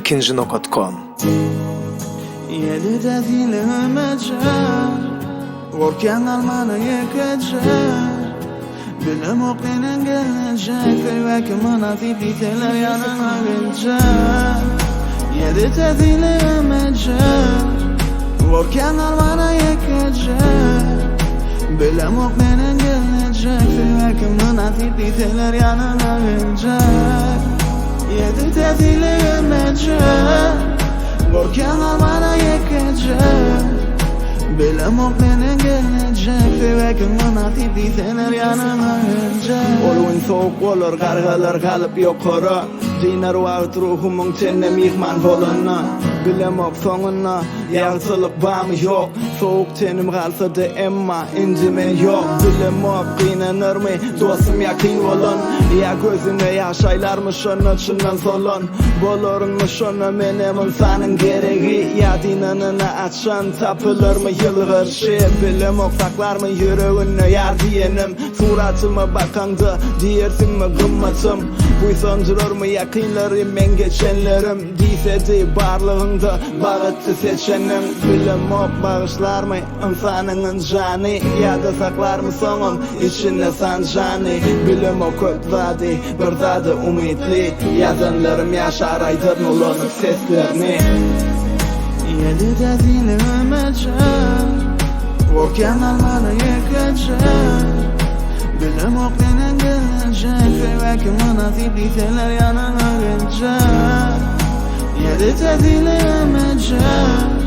ikinci.com. Yedide dilime cer Korkan almana yekacer Bilim okuynen gelecek Ve kimana tititeler yanına gelecek Yedide dilime cer Korkan almana yekacer Bilim okuynen gelecek Ve kimana tititeler yanına gelecek Yedide dilime cer Korkan almana yekecek Bilem o beni gelecek Ve kımına tititeler yanına gelecek Olun soğuk olur kargalar kalıp yukarı Dinar vaat ruhumun tenne mihman bolana Bilem ok sonuna yağsılık bağım yok Soğuk tenim kalsa da emma incimen yok Bilem ok kıynanır mı dostum yakin olun Ya gözüne yaşaylar mı şunu çından solun Bolorun mu şunu menem insanın gereği Ya dinanına açan tapılır mı yılgır şey Bilem ok saklar mı yüreğine yar diyenim Suratıma bakandı diyersin mi gımmatım Buysandırır mı yakınları men geçenlerim Diyse de barlığında bağıttı seçenim Bilem ok bağışlar mı insanın canı Ya da saklar mı sonum içinde sancani Bilem ok ötvadi bir dadı umutli Yazanlarım yaşar aydınlanıp seslerini Yedide dilime cer Korkan almana yekecek Bilem ok beni gelecek Ve kımına tititeler yanına gelecek Yedide dilime cer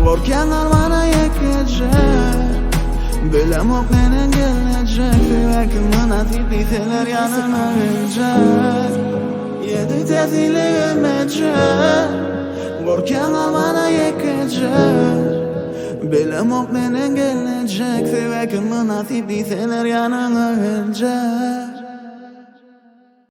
Korkan almana yekecek Bilem ok beni gelecek Ve kımına tititeler yanına gelecek Yedide dilime cer Korkan almana yekecek Bilem ok beni gelecek Ve kımına tititeler yanına gelecek